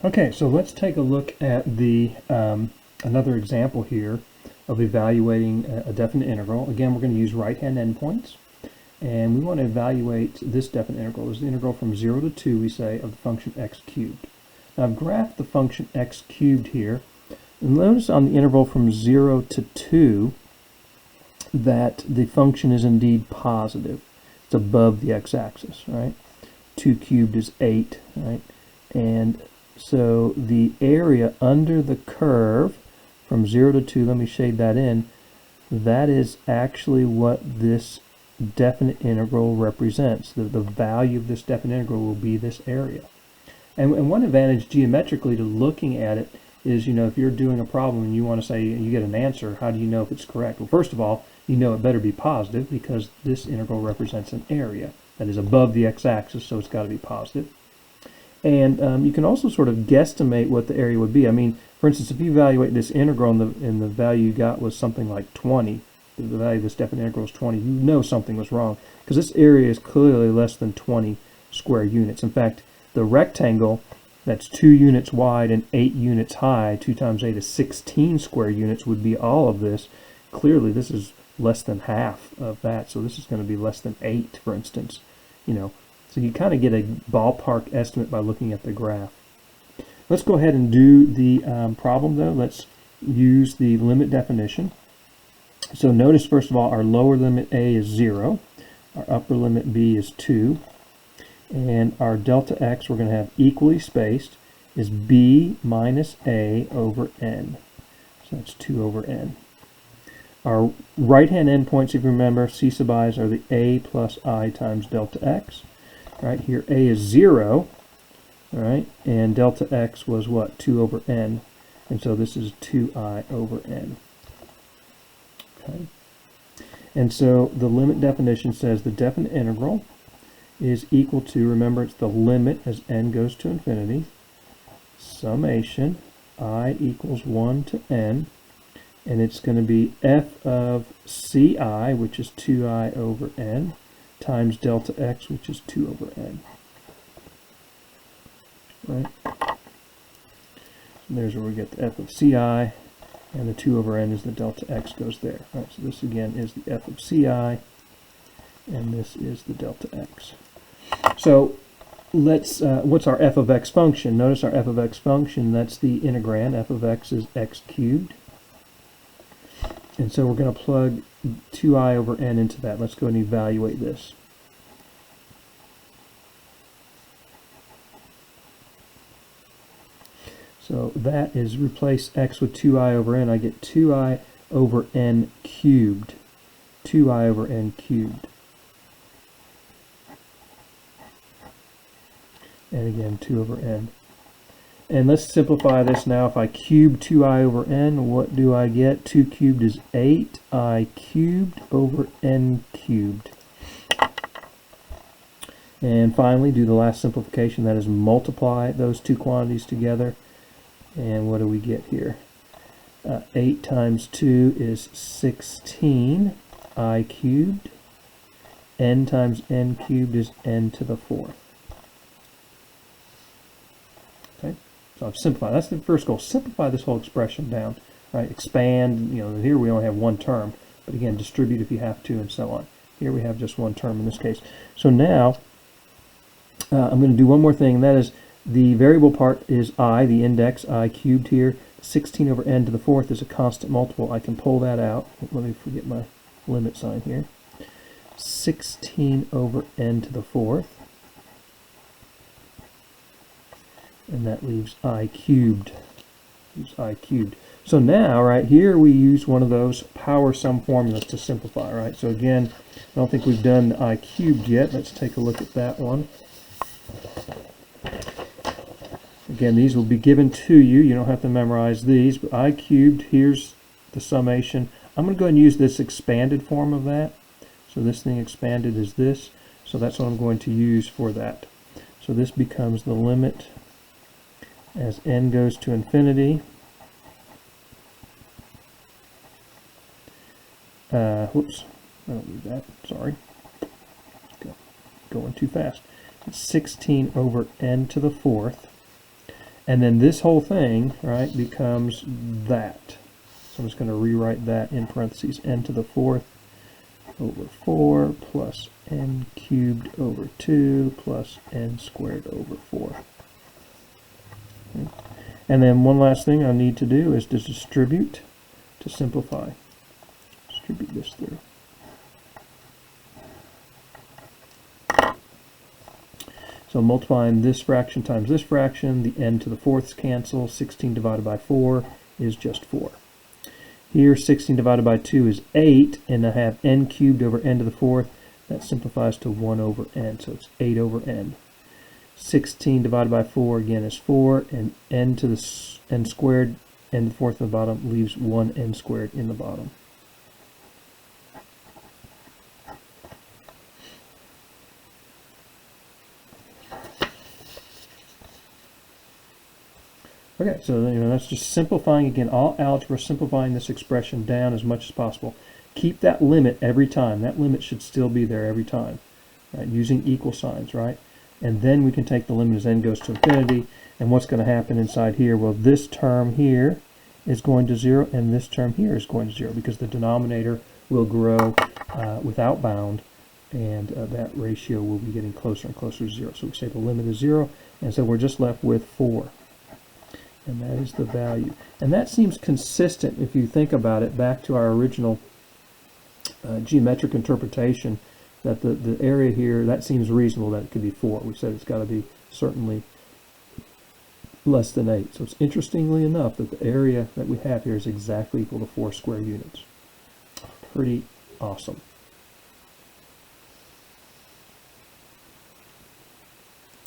Okay, so let's take a look at the another example here of evaluating a definite integral. Again, we're going to use right-hand endpoints, and we want to evaluate this definite integral. This is the integral from 0 to 2, we say, of the function x cubed. Now, I've graphed the function x cubed here, and notice on the interval from 0 to 2 that the function is indeed positive. It's above the x-axis, right? 2 cubed is 8, right? And so the area under the curve from 0 to 2, let me shade that in, that is actually what this definite integral represents. The value of this definite integral will be this area. And one advantage geometrically to looking at it is, you know, if you're doing a problem and you want to say you get an answer, how do you know if it's correct? Well, first of all, you know it better be positive because this integral represents an area that is above the x-axis, so it's got to be positive. And you can also sort of guesstimate what the area would be. I mean, for instance, if you evaluate this integral and the value you got was something like 20, the value of this definite integral is 20, you know something was wrong because this area is clearly less than 20 square units. In fact, the rectangle that's 2 units wide and 8 units high, 2 times 8 is 16 square units, would be all of this. Clearly, this is less than half of that, so this is going to be less than 8, for instance, you know. So you kind of get a ballpark estimate by looking at the graph. Let's go ahead and do the problem, though. Let's use the limit definition. So notice, first of all, our lower limit a is 0. Our upper limit b is 2. And our delta x, we're going to have equally spaced, is b minus a over n. So that's 2 over n. Our right-hand endpoints, if you remember, c sub i's are the a plus I times delta x. Right here, a is 0, all right, and delta x was what? 2 over n, and so this is 2I over n. Okay, and so the limit definition says the definite integral is equal to, remember, it's the limit as n goes to infinity, summation I equals 1 to n, and it's going to be f of ci, which is 2I over n, times delta x, which is 2 over n. Right? And there's where we get the f of ci, and the 2 over n is the delta x goes there. Right? So this again is the f of ci, and this is the delta x. So let's, what's our f of x function? Notice our f of x function, that's the integrand. F of x is x cubed. And so we're going to plug 2I over n into that. Let's go and evaluate this. So that is replace x with 2I over n. I get 2I over n cubed. 2I over n cubed. And again, 2 over n. And let's simplify this now. If I cube 2I over n, what do I get? 2 cubed is 8I cubed over n cubed. And finally, do the last simplification. That is multiply those two quantities together. And what do we get here? 8 times 2 is 16I cubed. N times n cubed is n to the 4th. So I've simplified. That's the first goal. Simplify this whole expression down. Right? Expand. You know, here we only have one term, but again, distribute if you have to, and so on. Here we have just one term in this case. So now I'm going to do one more thing, and that is the variable part is I, the index I cubed here. 16 over n to the 4th is a constant multiple. I can pull that out. Let me forget my limit sign here. 16 over n to the 4th. And that leaves I cubed. So now, right here, we use one of those power sum formulas to simplify, right? So again, I don't think we've done the I cubed yet. Let's take a look at that one. Again, these will be given to you. You don't have to memorize these, but I cubed, here's the summation. I'm going to go ahead and use this expanded form of that. So this thing expanded is this. So that's what I'm going to use for that. So this becomes the limit as n goes to infinity. Whoops, I don't need that, sorry. Going too fast. It's 16 over n to the 4th. And then this whole thing, right, becomes that. So I'm just going to rewrite that in parentheses, n to the fourth over 4 plus n cubed over 2 plus n squared over 4. Okay. And then one last thing I need to do is to distribute to simplify. Distribute this through. So multiplying this fraction times this fraction, the n to the fourths cancel. 16 divided by 4 is just 4. Here, 16 divided by 2 is 8, and I have n cubed over n to the fourth. That simplifies to 1 over n, so it's 8 over n. 16 divided by 4 again is 4, and n to the n squared, n to the fourth in the bottom, leaves 1 n squared in the bottom. Okay, so that's just simplifying again, all algebra, simplifying this expression down as much as possible. Keep that limit every time. That limit should still be there every time, right? Using equal signs, right? And then we can take the limit as n goes to infinity. And what's going to happen inside here? Well, this term here is going to 0, and this term here is going to 0, because the denominator will grow without bound, and that ratio will be getting closer and closer to 0. So we say the limit is 0, and so we're just left with 4. And that is the value. And that seems consistent, if you think about it, back to our original geometric interpretation, that the area here, that seems reasonable that it could be 4. We said it's got to be certainly less than 8. So it's interestingly enough that the area that we have here is exactly equal to 4 square units. Pretty awesome.